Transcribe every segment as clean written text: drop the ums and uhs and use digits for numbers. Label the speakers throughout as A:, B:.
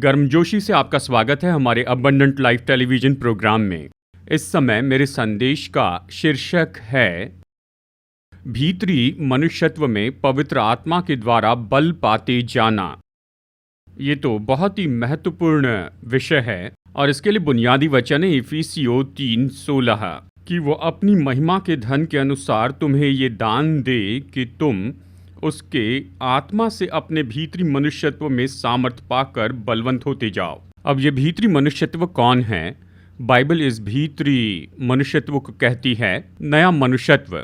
A: गर्मजोशी से आपका स्वागत है हमारे अबंडेंट लाइफ टेलीविजन प्रोग्राम में। इस समय मेरे संदेश का शीर्षक है भीतरी मनुष्यत्व में पवित्र आत्मा के द्वारा बल पाते जाना। ये तो बहुत ही महत्वपूर्ण विषय है और इसके लिए बुनियादी वचन है इफिसियों 3:16 कि वो अपनी महिमा के धन के अनुसार तुम्हें ये दान दे कि तुम उसके आत्मा से अपने भीतरी मनुष्यत्व में सामर्थ पाकर बलवंत होते जाओ। अब ये भीतरी मनुष्यत्व कौन है? बाइबल इस भीतरी मनुष्यत्व को कहती है नया मनुष्यत्व।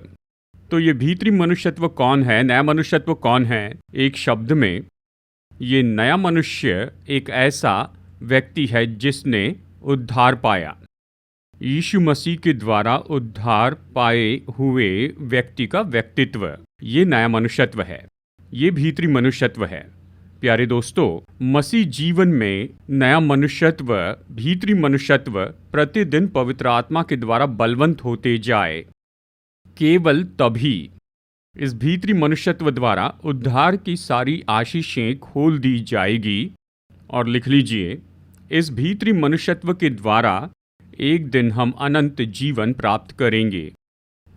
A: तो ये भीतरी मनुष्यत्व कौन है? नया मनुष्यत्व कौन है? एक शब्द में ये नया मनुष्य एक ऐसा व्यक्ति है जिसने उद्धार पाया। यीशु मसीह के द्वारा उद्धार पाए हुए व्यक्ति का व्यक्तित्व, ये नया मनुष्यत्व है, ये भीतरी मनुष्यत्व है। प्यारे दोस्तों, मसीह जीवन में नया मनुष्यत्व, भीतरी मनुष्यत्व प्रतिदिन पवित्र आत्मा के द्वारा बलवंत होते जाए। केवल तभी इस भीतरी मनुष्यत्व द्वारा उद्धार की सारी आशीषें खोल दी जाएगी। और लिख लीजिए, इस भीतरी मनुष्यत्व के द्वारा एक दिन हम अनंत जीवन प्राप्त करेंगे।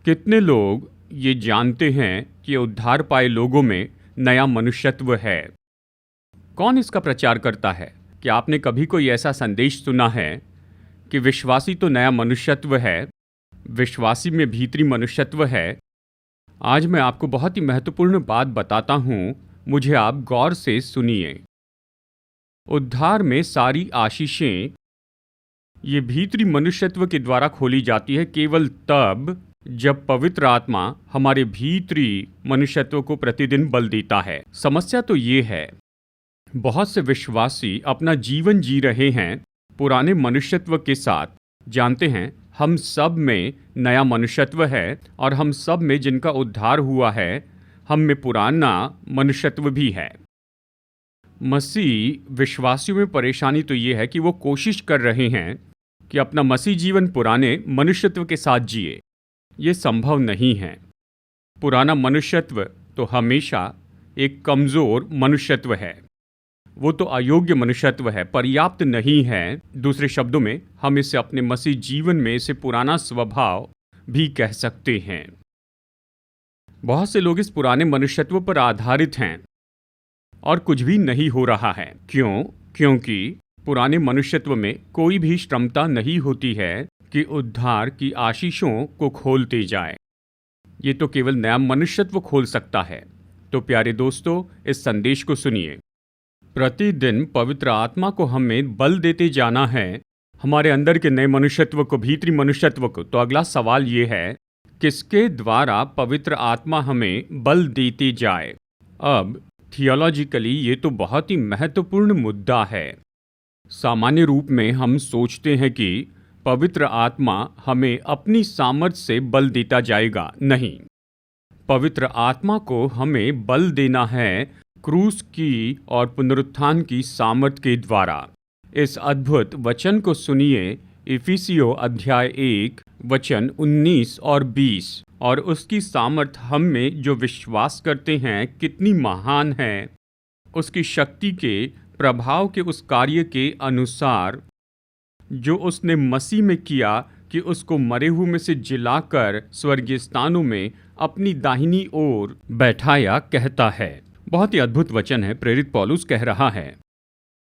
A: कितने लोग ये जानते हैं कि उद्धार पाए लोगों में नया मनुष्यत्व है? कौन इसका प्रचार करता है? क्या आपने कभी कोई ऐसा संदेश सुना है कि विश्वासी तो नया मनुष्यत्व है, विश्वासी में भीतरी मनुष्यत्व है? आज मैं आपको बहुत ही महत्वपूर्ण बात बताता हूँ, मुझे आप गौर से सुनिए। उद्धार में सारी आशीषें ये भीतरी मनुष्यत्व के द्वारा खोली जाती है केवल तब जब पवित्र आत्मा हमारे भीतरी मनुष्यत्व को प्रतिदिन बल देता है। समस्या तो ये है, बहुत से विश्वासी अपना जीवन जी रहे हैं पुराने मनुष्यत्व के साथ। जानते हैं, हम सब में नया मनुष्यत्व है और हम सब में जिनका उद्धार हुआ है, हम में पुराना मनुष्यत्व भी है। मसीह विश्वासियों में परेशानी तो ये है कि वो कोशिश कर रहे हैं कि अपना मसीह जीवन पुराने मनुष्यत्व के साथ जिए। ये संभव नहीं है। पुराना मनुष्यत्व तो हमेशा एक कमज़ोर मनुष्यत्व है, वो तो अयोग्य मनुष्यत्व है, पर्याप्त नहीं है। दूसरे शब्दों में हम इसे अपने मसीह जीवन में इसे पुराना स्वभाव भी कह सकते हैं। बहुत से लोग इस पुराने मनुष्यत्व पर आधारित हैं और कुछ भी नहीं हो रहा है। क्यों? क्योंकि पुराने मनुष्यत्व में कोई भी क्षमता नहीं होती है कि उद्धार की आशीषों को खोलते जाए। ये तो केवल नया मनुष्यत्व खोल सकता है। तो प्यारे दोस्तों, इस संदेश को सुनिए। प्रतिदिन पवित्र आत्मा को हमें बल देते जाना है, हमारे अंदर के नए मनुष्यत्व को, भीतरी मनुष्यत्व को। तो अगला सवाल ये है, किसके द्वारा पवित्र आत्मा हमें बल देती जाए? अब थियोलॉजिकली ये तो बहुत ही महत्वपूर्ण मुद्दा है। सामान्य रूप में हम सोचते हैं कि पवित्र आत्मा हमें अपनी सामर्थ्य से बल देता जाएगा। नहीं, पवित्र आत्मा को हमें बल देना है क्रूस की और पुनरुत्थान की सामर्थ्य के द्वारा। इस अद्भुत वचन को सुनिए, इफिसियों अध्याय 1 वचन 19 और 20। और उसकी सामर्थ हम में जो विश्वास करते हैं कितनी महान है, उसकी शक्ति के प्रभाव के उस कार्य के अनुसार जो उसने मसीह में किया कि उसको मरे हुए में से जिलाकर स्वर्गीय स्थानों में अपनी दाहिनी ओर बैठाया, कहता है। बहुत ही अद्भुत वचन है। प्रेरित पौलुस कह रहा है,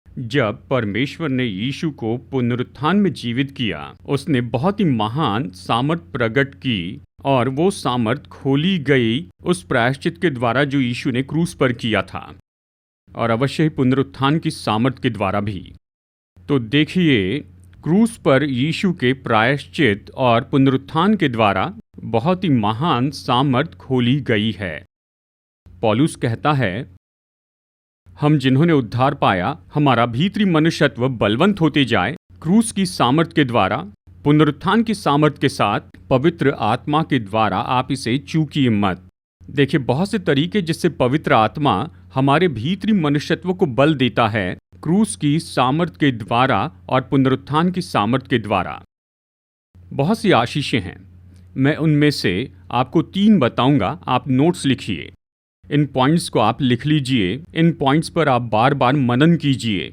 A: जब परमेश्वर ने यीशु को पुनरुत्थान में जीवित किया, उसने बहुत ही महान सामर्थ प्रकट की और वो सामर्थ खोली गई उस प्रायश्चित के द्वारा जो यीशु ने क्रूस पर किया था, और अवश्य ही पुनरुत्थान की सामर्थ के द्वारा भी। तो देखिए, क्रूस पर यीशु के प्रायश्चित और पुनरुत्थान के द्वारा बहुत ही महान सामर्थ खोली गई है। पौलुस कहता है, हम जिन्होंने उद्धार पाया, हमारा भीतरी मनुष्यत्व बलवंत होते जाए क्रूस की सामर्थ के द्वारा, पुनरुत्थान की सामर्थ के साथ, पवित्र आत्मा के द्वारा। आप इसे चूकिए मत। देखिए, बहुत से तरीके जिससे पवित्र आत्मा हमारे भीतरी मनुष्यत्व को बल देता है, क्रूस की सामर्थ के द्वारा और पुनरुत्थान की सामर्थ के द्वारा। बहुत सी आशीषें हैं, मैं उनमें से आपको 3 बताऊंगा। आप नोट्स लिखिए, इन पॉइंट्स को आप लिख लीजिए, इन पॉइंट्स पर आप बार बार मनन कीजिए।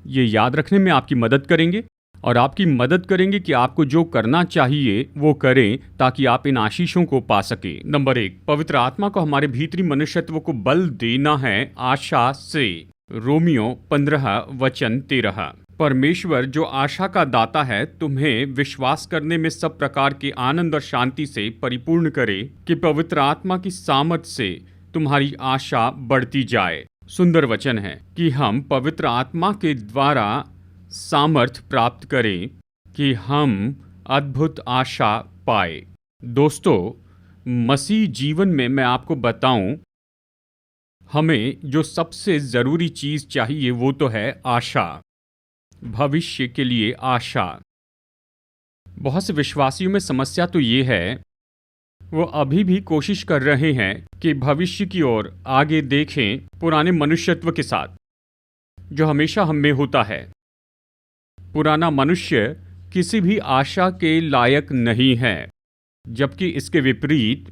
A: ये याद रखने में आपकी मदद करेंगे और आपकी मदद करेंगे कि आपको जो करना चाहिए वो करें ताकि आप इन आशीषों को पा सके। नंबर 1, पवित्र आत्मा को हमारे भीतरी मनुष्यत्व को बल देना है आशा से। रोमियो 15:13। परमेश्वर जो आशा का दाता है तुम्हें विश्वास करने में सब प्रकार के आनंद और शांति से परिपूर्ण करे कि पवित्र आत्मा की सामर्थ्य से तुम्हारी आशा बढ़ती जाए। सुंदर वचन है कि हम पवित्र आत्मा के द्वारा सामर्थ्य प्राप्त करें कि हम अद्भुत आशा पाए। दोस्तों, मसीह जीवन में मैं आपको बताऊं, हमें जो सबसे ज़रूरी चीज़ चाहिए वो तो है आशा, भविष्य के लिए आशा। बहुत से विश्वासियों में समस्या तो ये है, वो अभी भी कोशिश कर रहे हैं कि भविष्य की ओर आगे देखें पुराने मनुष्यत्व के साथ, जो हमेशा हम में होता है। पुराना मनुष्य किसी भी आशा के लायक नहीं है, जबकि इसके विपरीत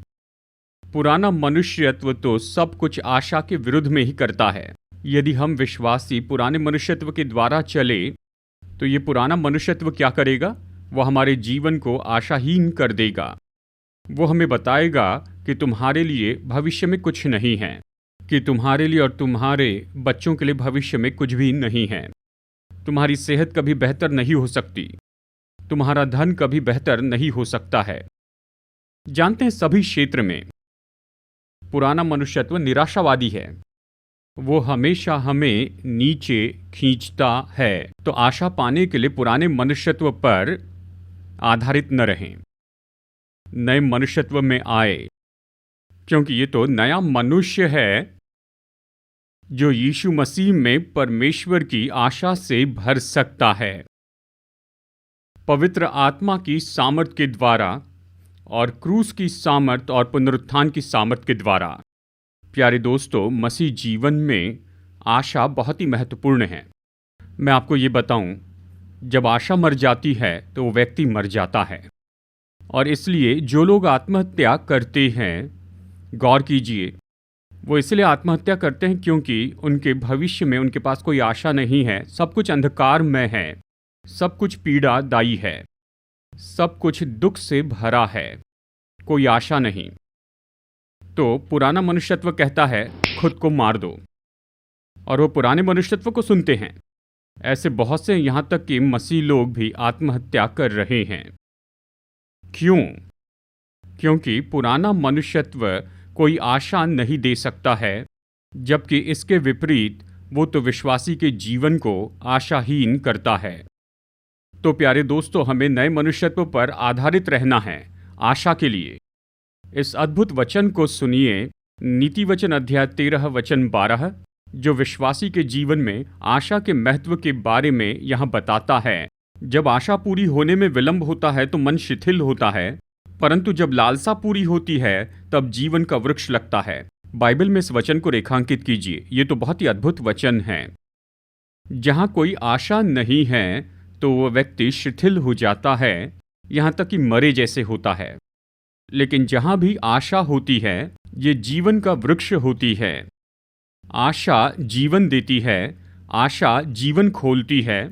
A: पुराना मनुष्यत्व तो सब कुछ आशा के विरुद्ध में ही करता है। यदि हम विश्वासी पुराने मनुष्यत्व के द्वारा चले तो ये पुराना मनुष्यत्व क्या करेगा? वो हमारे जीवन को आशाहीन कर देगा। वो हमें बताएगा कि तुम्हारे लिए भविष्य में कुछ नहीं है, कि तुम्हारे लिए और तुम्हारे बच्चों के लिए भविष्य में कुछ भी नहीं है। तुम्हारी सेहत कभी बेहतर नहीं हो सकती, तुम्हारा धन कभी बेहतर नहीं हो सकता है। जानते हैं, सभी क्षेत्र में पुराना मनुष्यत्व निराशावादी है। वो हमेशा हमें नीचे खींचता है। तो आशा पाने के लिए पुराने मनुष्यत्व पर आधारित न रहें, नए मनुष्यत्व में आए, क्योंकि ये तो नया मनुष्य है जो यीशु मसीह में परमेश्वर की आशा से भर सकता है। पवित्र आत्मा की सामर्थ के द्वारा और क्रूस की सामर्थ और पुनरुत्थान की सामर्थ के द्वारा। प्यारे दोस्तों, मसीह जीवन में आशा बहुत ही महत्वपूर्ण है। मैं आपको ये बताऊं, जब आशा मर जाती है तो वो व्यक्ति मर जाता है। और इसलिए जो लोग आत्महत्या करते हैं, गौर कीजिए, वो इसलिए आत्महत्या करते हैं क्योंकि उनके भविष्य में उनके पास कोई आशा नहीं है। सब कुछ अंधकारमय है, सब कुछ पीड़ादायी है, सब कुछ दुख से भरा है, कोई आशा नहीं। तो पुराना मनुष्यत्व कहता है खुद को मार दो, और वो पुराने मनुष्यत्व को सुनते हैं। ऐसे बहुत से, यहाँ तक कि मसीह लोग भी आत्महत्या कर रहे हैं। क्यों? क्योंकि पुराना मनुष्यत्व कोई आशा नहीं दे सकता है, जबकि इसके विपरीत वो तो विश्वासी के जीवन को आशाहीन करता है। तो प्यारे दोस्तों, हमें नए मनुष्यत्व पर आधारित रहना है आशा के लिए। इस अद्भुत वचन को सुनिए, नीति वचन अध्याय 13 वचन 12, जो विश्वासी के जीवन में आशा के महत्व के बारे में यहाँ बताता है। जब आशा पूरी होने में विलंब होता है तो मन शिथिल होता है, परंतु जब लालसा पूरी होती है तब जीवन का वृक्ष लगता है। बाइबल में इस वचन को रेखांकित कीजिए। ये तो बहुत ही अद्भुत वचन है। जहाँ कोई आशा नहीं है तो वह व्यक्ति शिथिल हो जाता है, यहाँ तक कि मरे जैसे होता है। लेकिन जहाँ भी आशा होती है, ये जीवन का वृक्ष होती है। आशा जीवन देती है, आशा जीवन खोलती है,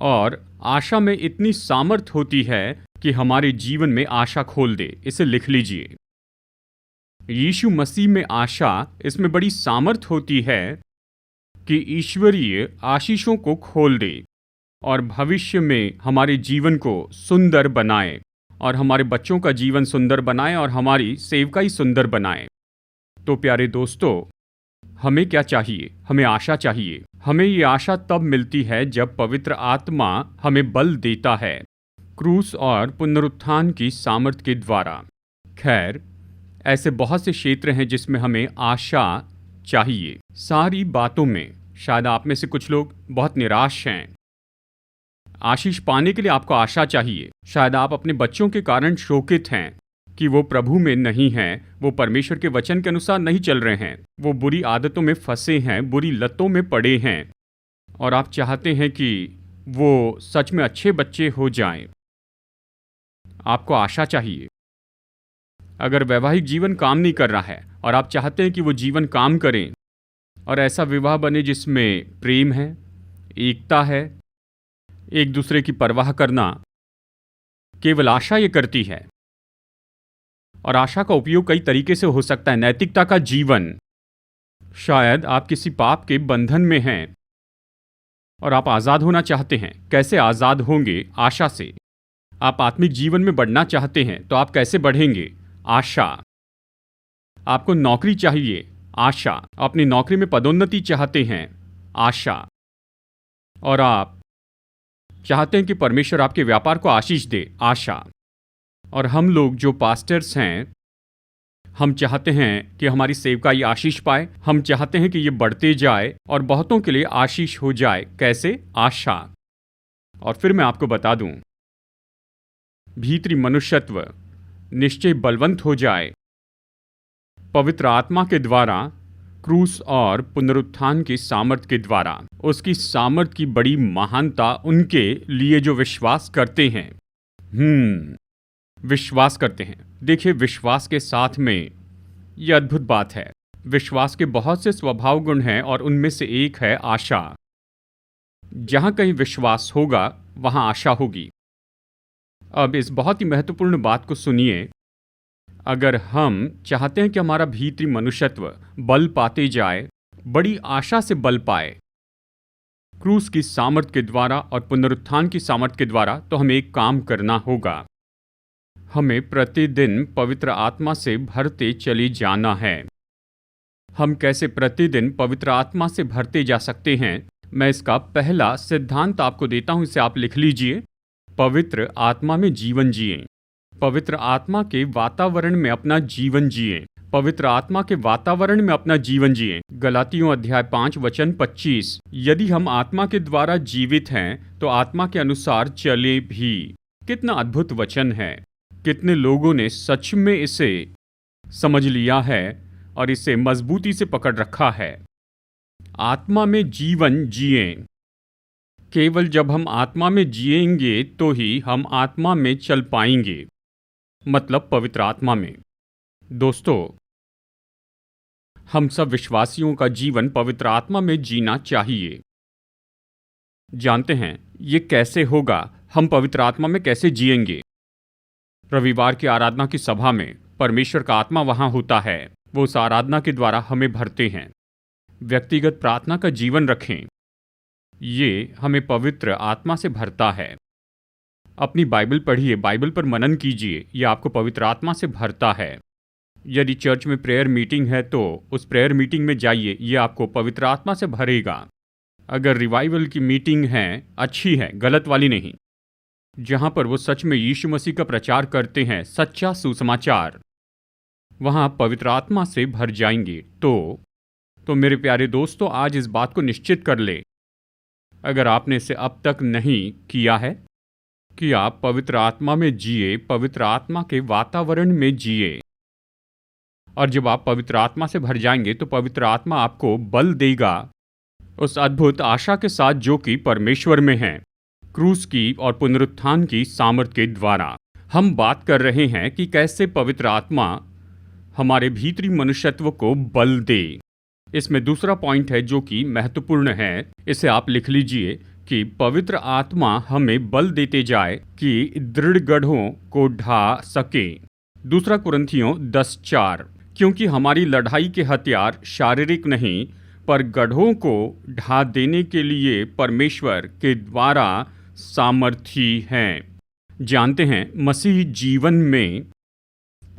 A: और आशा में इतनी सामर्थ होती है कि हमारे जीवन में आशा खोल दे। इसे लिख लीजिए। यीशु मसीह में आशा, इसमें बड़ी सामर्थ होती है कि ईश्वरीय आशीषों को खोल दे और भविष्य में हमारे जीवन को सुंदर बनाए, और हमारे बच्चों का जीवन सुंदर बनाए, और हमारी सेवकाई सुंदर बनाए। तो प्यारे दोस्तों, हमें क्या चाहिए? हमें आशा चाहिए। हमें ये आशा तब मिलती है जब पवित्र आत्मा हमें बल देता है, क्रूस और पुनरुत्थान की सामर्थ के द्वारा। खैर, ऐसे बहुत से क्षेत्र हैं जिसमें हमें आशा चाहिए। सारी बातों में शायद आप में से कुछ लोग बहुत निराश हैं। आशीष पाने के लिए आपको आशा चाहिए। शायद आप अपने बच्चों के कारण शोकित हैं कि वो प्रभु में नहीं हैं, वो परमेश्वर के वचन के अनुसार नहीं चल रहे हैं, वो बुरी आदतों में फंसे हैं, बुरी लतों में पड़े हैं, और आप चाहते हैं कि वो सच में अच्छे बच्चे हो जाएं। आपको आशा चाहिए। अगर वैवाहिक जीवन काम नहीं कर रहा है और आप चाहते हैं कि वो जीवन काम करें और ऐसा विवाह बने जिसमें प्रेम है, एकता है, एक दूसरे की परवाह करना। केवल आशा ये करती है, और आशा का उपयोग कई तरीके से हो सकता है। नैतिकता का जीवन। शायद आप किसी पाप के बंधन में हैं और आप आज़ाद होना चाहते हैं। कैसे आज़ाद होंगे? आशा से। आप आत्मिक जीवन में बढ़ना चाहते हैं तो आप कैसे बढ़ेंगे? आशा। आपको नौकरी चाहिए? आशा। अपनी नौकरी में पदोन्नति चाहते हैं? आशा। और आप चाहते हैं कि परमेश्वर आपके व्यापार को आशीष दे? आशा। और हम लोग जो पास्टर्स हैं, हम चाहते हैं कि हमारी सेवकाई आशीष पाए। हम चाहते हैं कि ये बढ़ते जाए और बहुतों के लिए आशीष हो जाए। कैसे? आशा। और फिर मैं आपको बता दूं, भीतरी मनुष्यत्व निश्चय बलवंत हो जाए पवित्र आत्मा के द्वारा, क्रूस और पुनरुत्थान की सामर्थ के द्वारा। उसकी सामर्थ की बड़ी महानता उनके लिए जो विश्वास करते हैं। विश्वास करते हैं। देखिए, विश्वास के साथ में यह अद्भुत बात है। विश्वास के बहुत से स्वभाव गुण हैं और उनमें से एक है आशा। जहां कहीं विश्वास होगा वहां आशा होगी। अब इस बहुत ही महत्वपूर्ण बात को सुनिए। अगर हम चाहते हैं कि हमारा भीतरी मनुष्यत्व बल पाते जाए, बड़ी आशा से बल पाए क्रूस की सामर्थ के द्वारा और पुनरुत्थान की सामर्थ के द्वारा, तो हमें एक काम करना होगा। हमें प्रतिदिन पवित्र आत्मा से भरते चले जाना है। हम कैसे प्रतिदिन पवित्र आत्मा से भरते जा सकते हैं? मैं इसका पहला सिद्धांत आपको देता हूं, इसे आप लिख लीजिए। पवित्र आत्मा में जीवन जिए। पवित्र आत्मा के वातावरण में अपना जीवन जिए। पवित्र आत्मा के वातावरण में अपना जीवन जिए। गलातियों अध्याय 5 वचन 25। यदि हम आत्मा के द्वारा जीवित हैं तो आत्मा के अनुसार चले भी। कितना अद्भुत वचन है। कितने लोगों ने सच में इसे समझ लिया है और इसे मजबूती से पकड़ रखा है। आत्मा में जीवन जिए। केवल जब हम आत्मा में जिएंगे तो ही हम आत्मा में चल पाएंगे, मतलब पवित्र आत्मा में। दोस्तों, हम सब विश्वासियों का जीवन पवित्र आत्मा में जीना चाहिए। जानते हैं ये कैसे होगा? हम पवित्र आत्मा में कैसे जिएंगे? रविवार की आराधना की सभा में परमेश्वर का आत्मा वहां होता है। वो उस आराधना के द्वारा हमें भरते हैं। व्यक्तिगत प्रार्थना का जीवन रखें। ये हमें पवित्र आत्मा से भरता है। अपनी बाइबल पढ़िए, बाइबल पर मनन कीजिए, यह आपको पवित्र आत्मा से भरता है। यदि चर्च में प्रेयर मीटिंग है तो उस प्रेयर मीटिंग में जाइए, यह आपको पवित्र आत्मा से भरेगा। अगर रिवाइवल की मीटिंग है, अच्छी है, गलत वाली नहीं, जहां पर वो सच में यीशु मसीह का प्रचार करते हैं, सच्चा सुसमाचार, वहां पवित्र आत्मा से भर जाएंगे। तो मेरे प्यारे दोस्तों, आज इस बात को निश्चित कर ले, अगर आपने इसे अब तक नहीं किया है, कि आप पवित्र आत्मा में जिए, पवित्र आत्मा के वातावरण में जिए। और जब आप पवित्र आत्मा से भर जाएंगे तो पवित्र आत्मा आपको बल देगा उस अद्भुत आशा के साथ जो कि परमेश्वर में है, क्रूस की और पुनरुत्थान की सामर्थ के द्वारा। हम बात कर रहे हैं कि कैसे पवित्र आत्मा हमारे भीतरी मनुष्यत्व को बल दे। इसमें दूसरा पॉइंट है जो कि महत्वपूर्ण है, इसे आप लिख लीजिए कि पवित्र आत्मा हमें बल देते जाए कि दृढ़ गढ़ों को ढा सके। दूसरा कुरिन्थियों 10:4। क्योंकि हमारी लड़ाई के हथियार शारीरिक नहीं पर गढ़ों को ढा देने के लिए परमेश्वर के द्वारा सामर्थी हैं। जानते हैं, मसीह जीवन में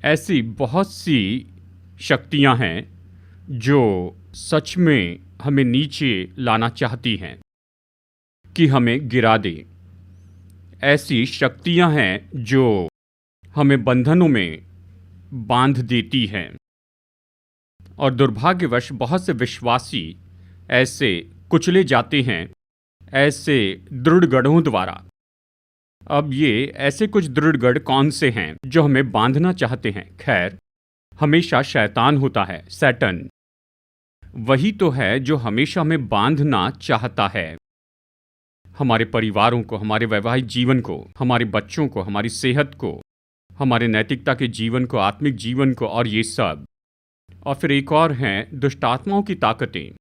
A: ऐसी बहुत सी शक्तियां हैं जो सच में हमें नीचे लाना चाहती हैं कि हमें गिरा दे। ऐसी शक्तियां हैं जो हमें बंधनों में बांध देती हैं। और दुर्भाग्यवश बहुत से विश्वासी ऐसे कुचले जाते हैं, ऐसे दृढ़ गढ़ों द्वारा। अब ये ऐसे कुछ दृढ़ गढ़ कौन से हैं जो हमें बांधना चाहते हैं? खैर, हमेशा शैतान होता है, सैटन। वही तो है जो हमेशा हमें बांधना चाहता है। हमारे परिवारों को, हमारे वैवाहिक जीवन को, हमारे बच्चों को, हमारी सेहत को, हमारे नैतिकता के जीवन को, आत्मिक जीवन को, और ये सब। और फिर एक और हैं दुष्ट आत्माओं की ताकतें।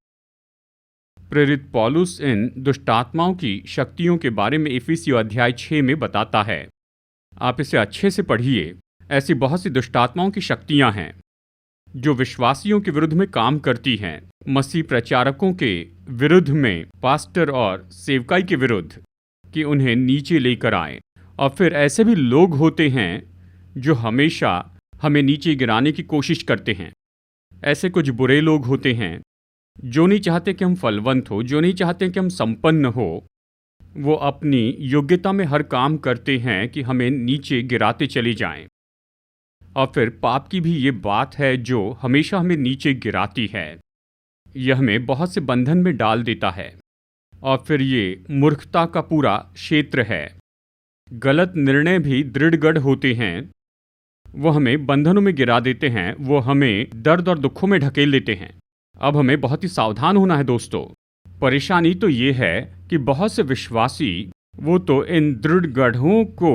A: प्रेरित पौलुस इन दुष्टात्माओं की शक्तियों के बारे में इफिसियों अध्याय 6 में बताता है। आप इसे अच्छे से पढ़िए। ऐसी बहुत सी दुष्टात्माओं की शक्तियां हैं जो विश्वासियों के विरुद्ध में काम करती हैं, मसीह प्रचारकों के विरुद्ध में, पास्टर और सेवकाई के विरुद्ध, कि उन्हें नीचे लेकर आए। और फिर ऐसे भी लोग होते हैं जो हमेशा हमें नीचे गिराने की कोशिश करते हैं। ऐसे कुछ बुरे लोग होते हैं जो नहीं चाहते कि हम फलवंत हो, जो नहीं चाहते कि हम संपन्न हो। वो अपनी योग्यता में हर काम करते हैं कि हमें नीचे गिराते चले जाएं। और फिर पाप की भी ये बात है जो हमेशा हमें नीचे गिराती है। यह हमें बहुत से बंधन में डाल देता है। और फिर ये मूर्खता का पूरा क्षेत्र है। गलत निर्णय भी दृढ़गढ़ होते हैं। वो हमें बंधनों में गिरा देते हैं, वो हमें दर्द और दुखों में ढकेल देते हैं। अब हमें बहुत ही सावधान होना है दोस्तों। परेशानी तो ये है कि बहुत से विश्वासी वो तो इन दृढ़ गढ़ों को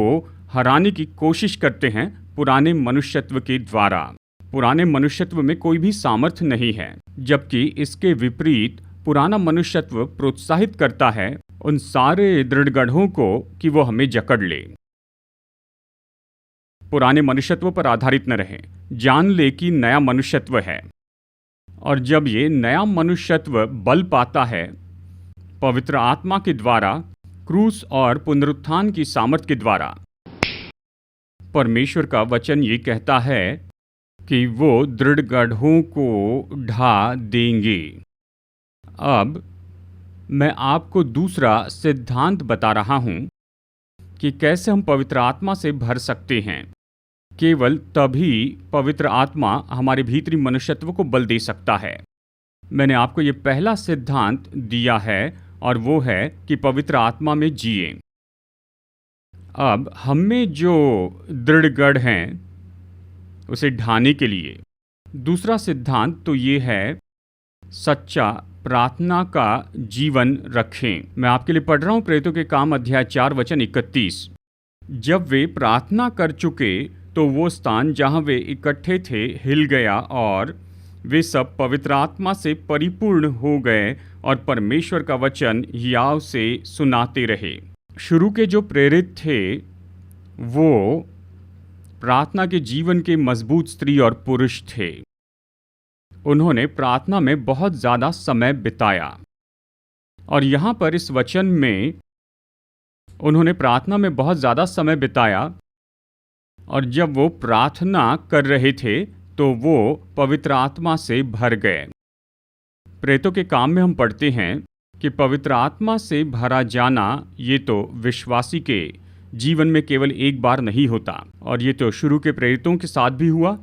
A: हराने की कोशिश करते हैं पुराने मनुष्यत्व के द्वारा। पुराने मनुष्यत्व में कोई भी सामर्थ्य नहीं है, जबकि इसके विपरीत पुराना मनुष्यत्व प्रोत्साहित करता है उन सारे दृढ़ गढ़ों को कि वो हमें जकड़ ले। पुराने मनुष्यत्व पर आधारित न रहे, जान ले कि नया मनुष्यत्व है। और जब ये नया मनुष्यत्व बल पाता है पवित्र आत्मा के द्वारा, क्रूस और पुनरुत्थान की सामर्थ के द्वारा, परमेश्वर का वचन ये कहता है कि वो दृढ़ गढ़ों को ढा देंगे। अब मैं आपको दूसरा सिद्धांत बता रहा हूं कि कैसे हम पवित्र आत्मा से भर सकते हैं। केवल तभी पवित्र आत्मा हमारे भीतरी मनुष्यत्व को बल दे सकता है। मैंने आपको ये पहला सिद्धांत दिया है और वो है कि पवित्र आत्मा में जिए। अब हम में जो दृढ़ गढ़ हैं उसे ढाने के लिए दूसरा सिद्धांत तो ये है, सच्चा प्रार्थना का जीवन रखें। मैं आपके लिए पढ़ रहा हूं प्रेरितों के काम अध्याय 4 वचन 31। जब वे प्रार्थना कर चुके तो वो स्थान जहां वे इकट्ठे थे हिल गया और वे सब पवित्र आत्मा से परिपूर्ण हो गए और परमेश्वर का वचन हियाव से सुनाते रहे। शुरू के जो प्रेरित थे वो प्रार्थना के जीवन के मजबूत स्त्री और पुरुष थे। उन्होंने प्रार्थना में बहुत ज़्यादा समय बिताया। और यहाँ पर इस वचन में उन्होंने प्रार्थना में बहुत ज़्यादा समय बिताया, और जब वो प्रार्थना कर रहे थे तो वो पवित्र आत्मा से भर गए। प्रेरितों के काम में हम पढ़ते हैं कि पवित्र आत्मा से भरा जाना ये तो विश्वासी के जीवन में केवल एक बार नहीं होता, और ये तो शुरू के प्रेरितों के साथ भी हुआ।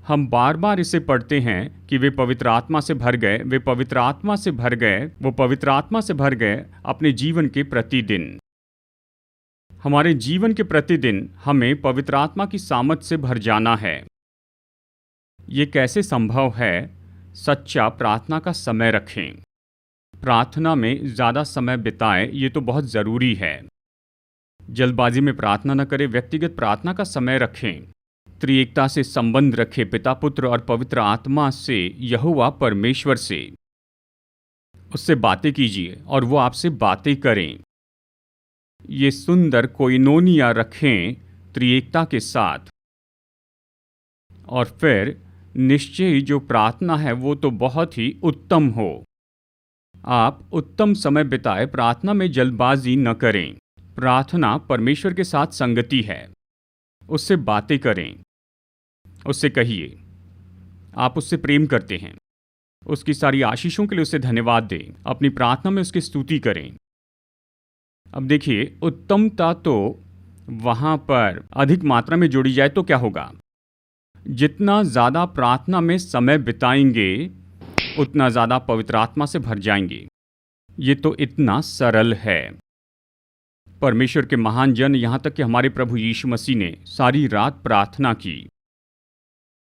A: हम बार बार इसे पढ़ते हैं कि वे पवित्र आत्मा से भर गए, वे पवित्र आत्मा से भर गए, वो पवित्र आत्मा से भर गए अपने जीवन के प्रतिदिन। हमारे जीवन के प्रतिदिन हमें पवित्र आत्मा की सामर्थ से भर जाना है। ये कैसे संभव है? सच्चा प्रार्थना का समय रखें, प्रार्थना में ज़्यादा समय बिताएं, ये तो बहुत ज़रूरी है। जल्दबाजी में प्रार्थना न करें, व्यक्तिगत प्रार्थना का समय रखें, त्रिएकता से संबंध रखें, पिता पुत्र और पवित्र आत्मा से, यहोवा परमेश्वर से। उससे बातें कीजिए और वो आपसे बातें करें। ये सुंदर कोइनोनिया रखें त्रिएकता के साथ। और फिर निश्चय ही जो प्रार्थना है वो तो बहुत ही उत्तम हो। आप उत्तम समय बिताए, प्रार्थना में जल्दबाजी न करें। प्रार्थना परमेश्वर के साथ संगति है, उससे बातें करें, उससे कहिए आप उससे प्रेम करते हैं, उसकी सारी आशीषों के लिए उसे धन्यवाद दें, अपनी प्रार्थना में उसकी स्तुति करें। अब देखिए, उत्तमता तो वहाँ पर अधिक मात्रा में जोड़ी जाए तो क्या होगा? जितना ज़्यादा प्रार्थना में समय बिताएंगे उतना ज़्यादा पवित्र आत्मा से भर जाएंगे। ये तो इतना सरल है। परमेश्वर के महान जन, यहाँ तक कि हमारे प्रभु यीशु मसीह ने सारी रात प्रार्थना की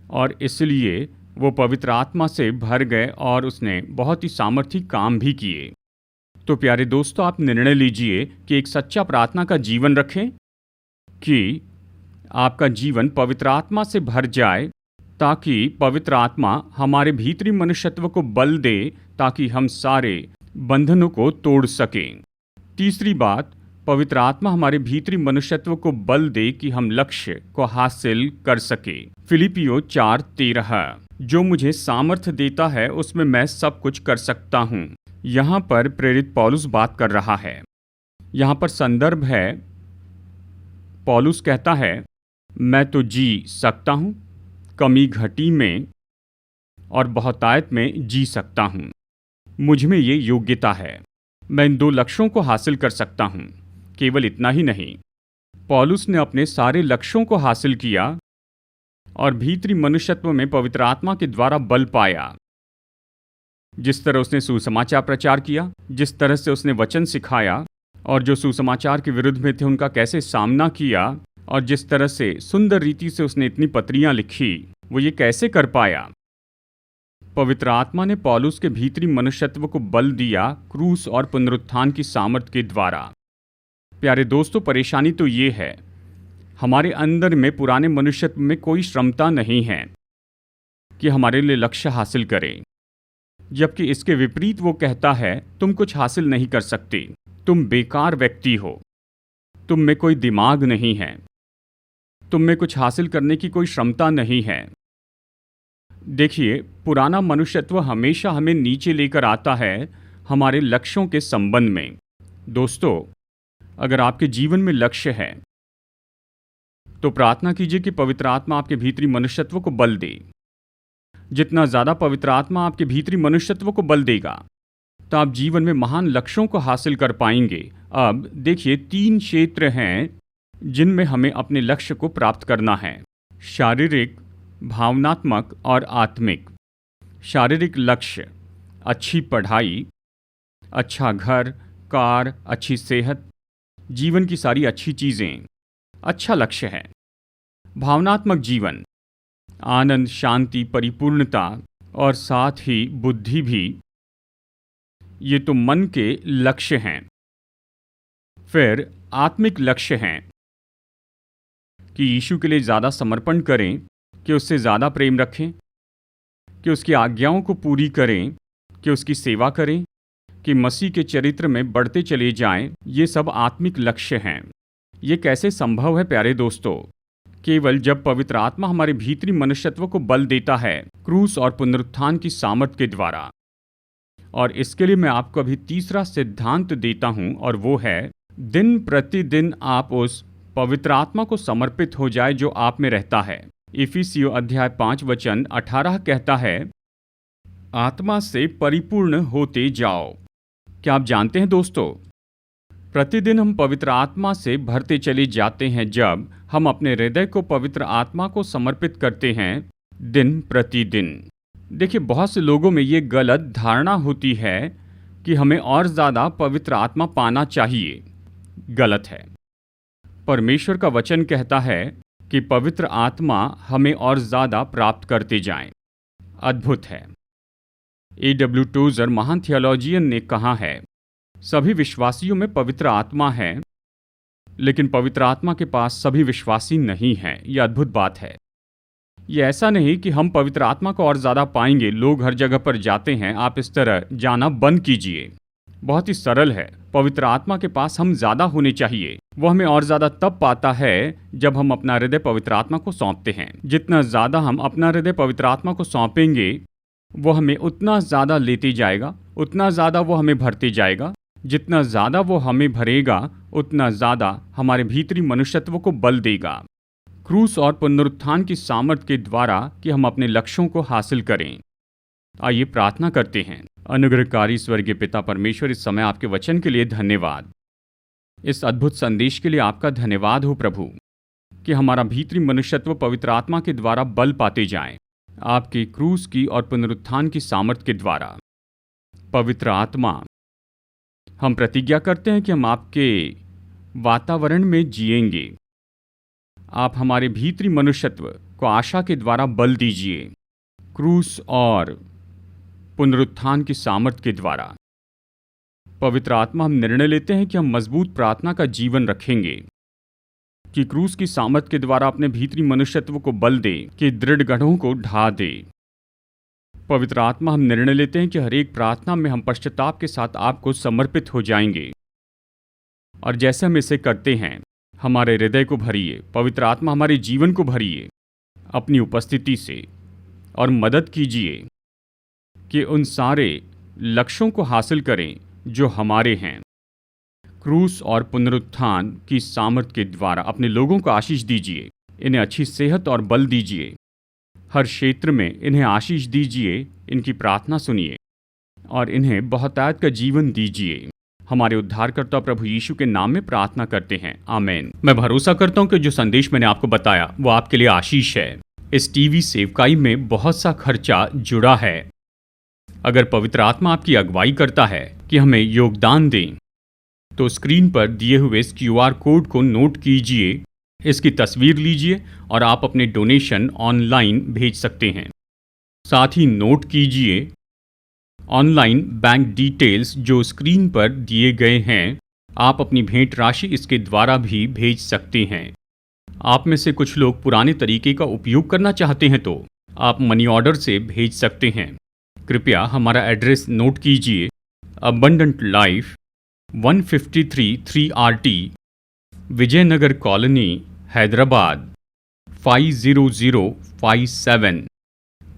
A: और इसलिए वो पवित्र आत्मा से भर गए और उसने बहुत ही सामर्थी काम भी किए। तो प्यारे दोस्तों, आप निर्णय लीजिए कि एक सच्चा प्रार्थना का जीवन रखें, कि आपका जीवन पवित्र आत्मा से भर जाए, ताकि पवित्र आत्मा हमारे भीतरी मनुष्यत्व को बल दे ताकि हम सारे बंधनों को तोड़ सकें। तीसरी बात, पवित्र आत्मा हमारे भीतरी मनुष्यत्व को बल दे कि हम लक्ष्य को हासिल कर सके। फिलिपियो 4:13, जो मुझे सामर्थ्य देता है उसमें मैं सब कुछ कर सकता हूँ। यहाँ पर प्रेरित पौलुस बात कर रहा है। यहाँ पर संदर्भ है, पौलुस कहता है मैं तो जी सकता हूँ, कमी घटी में और बहुतायत में जी सकता हूँ। मुझ में ये योग्यता है, मैं इन 2 लक्ष्यों को हासिल कर सकता हूँ। केवल इतना ही नहीं, पौलुस ने अपने सारे लक्ष्यों को हासिल किया और भीतरी मनुष्यत्व में पवित्र आत्मा के द्वारा बल पाया। जिस तरह उसने सुसमाचार प्रचार किया, जिस तरह से उसने वचन सिखाया और जो सुसमाचार के विरुद्ध में थे उनका कैसे सामना किया, और जिस तरह से सुंदर रीति से उसने इतनी पत्रियां लिखी, वो ये कैसे कर पाया? पवित्र आत्मा ने पौलुस के भीतरी मनुष्यत्व को बल दिया क्रूस और पुनरुत्थान की सामर्थ के द्वारा। प्यारे दोस्तों, परेशानी तो ये है, हमारे अंदर में पुराने मनुष्यत्व में कोई क्षमता नहीं है कि हमारे लिए लक्ष्य हासिल करें, जबकि इसके विपरीत वो कहता है तुम कुछ हासिल नहीं कर सकते, तुम बेकार व्यक्ति हो, तुम में कोई दिमाग नहीं है, तुम में कुछ हासिल करने की कोई क्षमता नहीं है। देखिए, पुराना मनुष्यत्व हमेशा हमें नीचे लेकर आता है हमारे लक्ष्यों के संबंध में। दोस्तों, अगर आपके जीवन में लक्ष्य है तो प्रार्थना कीजिए कि पवित्र आत्मा आपके भीतरी मनुष्यत्व को बल दे। जितना ज़्यादा पवित्र आत्मा आपके भीतरी मनुष्यत्व को बल देगा तो आप जीवन में महान लक्ष्यों को हासिल कर पाएंगे। अब देखिए, 3 क्षेत्र हैं जिनमें हमें अपने लक्ष्य को प्राप्त करना है: शारीरिक, भावनात्मक और आत्मिक। शारीरिक लक्ष्य, अच्छी पढ़ाई, अच्छा घर, कार, अच्छी सेहत, जीवन की सारी अच्छी चीज़ें अच्छा लक्ष्य है। भावनात्मक जीवन, आनंद, शांति, परिपूर्णता और साथ ही बुद्धि भी, ये तो मन के लक्ष्य हैं। फिर आत्मिक लक्ष्य हैं कि यीशु के लिए ज़्यादा समर्पण करें, कि उससे ज़्यादा प्रेम रखें, कि उसकी आज्ञाओं को पूरी करें, कि उसकी सेवा करें, कि मसीह के चरित्र में बढ़ते चले जाएं। ये सब आत्मिक लक्ष्य हैं। ये कैसे संभव है प्यारे दोस्तों? केवल जब पवित्र आत्मा हमारे भीतरी मनुष्यत्व को बल देता है क्रूस और पुनरुत्थान की सामर्थ के द्वारा। और इसके लिए मैं आपको अभी तीसरा सिद्धांत देता हूं, और वो है दिन प्रतिदिन आप उस पवित्र आत्मा को समर्पित हो जाए जो आप में रहता है। इफिसियो अध्याय 5 वचन 18 कहता है, आत्मा से परिपूर्ण होते जाओ। क्या आप जानते हैं दोस्तों, प्रतिदिन हम पवित्र आत्मा से भरते चले जाते हैं जब हम अपने हृदय को पवित्र आत्मा को समर्पित करते हैं दिन प्रतिदिन। देखिए, बहुत से लोगों में ये गलत धारणा होती है कि हमें और ज़्यादा पवित्र आत्मा पाना चाहिए। गलत है। परमेश्वर का वचन कहता है कि पवित्र आत्मा हमें और ज़्यादा प्राप्त करते जाएं। अद्भुत है। A.W. टोजर, महान थियोलॉजियन, ने कहा है, सभी विश्वासियों में पवित्र आत्मा है, लेकिन पवित्र आत्मा के पास सभी विश्वासी नहीं हैं। यह अद्भुत बात है। ये ऐसा नहीं कि हम पवित्र आत्मा को और ज़्यादा पाएंगे। लोग हर जगह पर जाते हैं, आप इस तरह जाना बंद कीजिए। बहुत ही सरल है। पवित्र आत्मा के पास हम ज़्यादा होने चाहिए। वो हमें और ज़्यादा तब पाता है जब हम अपना हृदय पवित्र आत्मा को सौंपते हैं। जितना ज़्यादा हम अपना हृदय पवित्र आत्मा को सौंपेंगे, वो हमें उतना ज़्यादा लेते जाएगा, उतना ज़्यादा वो हमें भरते जाएगा। जितना ज़्यादा वो हमें भरेगा, उतना ज़्यादा हमारे भीतरी मनुष्यत्व को बल देगा क्रूस और पुनरुत्थान की सामर्थ के द्वारा कि हम अपने लक्ष्यों को हासिल करें। आइए प्रार्थना करते हैं। अनुग्रहकारी स्वर्गीय पिता परमेश्वर, इस समय आपके वचन के लिए धन्यवाद। इस अद्भुत संदेश के लिए आपका धन्यवाद हो प्रभु, कि हमारा भीतरी मनुष्यत्व पवित्र आत्मा के द्वारा बल पाते जाएं, आपके क्रूस की और पुनरुत्थान की सामर्थ के द्वारा। पवित्र आत्मा, हम प्रतिज्ञा करते हैं कि हम आपके वातावरण में जिएंगे। आप हमारे भीतरी मनुष्यत्व को आशा के द्वारा बल दीजिए, क्रूस और पुनरुत्थान की सामर्थ के द्वारा। पवित्र आत्मा, हम निर्णय लेते हैं कि हम मजबूत प्रार्थना का जीवन रखेंगे। कि क्रूस की सामर्थ के द्वारा अपने भीतरी मनुष्यत्व को बल दे कि दृढ़ गढ़ों को ढा दे। पवित्र आत्मा, हम निर्णय लेते हैं कि हर एक प्रार्थना में हम पश्चाताप के साथ आपको समर्पित हो जाएंगे, और जैसे हम इसे करते हैं हमारे हृदय को भरिए। पवित्र आत्मा, हमारे जीवन को भरिए अपनी उपस्थिति से और मदद कीजिए कि उन सारे लक्ष्यों को हासिल करें जो हमारे हैं। क्रूस और पुनरुत्थान की सामर्थ के द्वारा अपने लोगों को आशीष दीजिए। इन्हें अच्छी सेहत और बल दीजिए। हर क्षेत्र में इन्हें आशीष दीजिए। इनकी प्रार्थना सुनिए और इन्हें बहुतायत का जीवन दीजिए। हमारे उद्धारकर्ता प्रभु यीशु के नाम में प्रार्थना करते हैं, आमीन। मैं भरोसा करता हूं कि जो संदेश मैंने आपको बताया वो आपके लिए आशीष है। इस टीवी सेवकाई में बहुत सा खर्चा जुड़ा है। अगर पवित्र आत्मा आपकी अगुवाई करता है कि हमें योगदान दें, तो स्क्रीन पर दिए हुए इस QR कोड को नोट कीजिए, इसकी तस्वीर लीजिए और आप अपने डोनेशन ऑनलाइन भेज सकते हैं। साथ ही नोट कीजिए ऑनलाइन बैंक डिटेल्स जो स्क्रीन पर दिए गए हैं। आप अपनी भेंट राशि इसके द्वारा भी भेज सकते हैं। आप में से कुछ लोग पुराने तरीके का उपयोग करना चाहते हैं तो आप मनी ऑर्डर से भेज सकते हैं। कृपया हमारा एड्रेस नोट कीजिए, abundant life 153 3RT, Vijaynagar colony, Hyderabad 50057,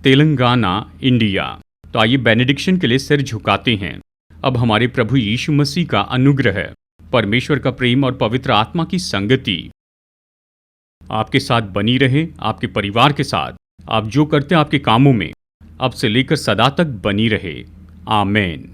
A: Telangana, India. तो आइए बेनेडिक्शन के लिए सिर झुकाते हैं। अब हमारे प्रभु यीशु मसीह का अनुग्रह, परमेश्वर का प्रेम और पवित्र आत्मा की संगति आपके साथ बनी रहे, आपके परिवार के साथ, आप जो करते हैं आपके कामों में अब से लेकर सदा तक बनी रहे। आमीन।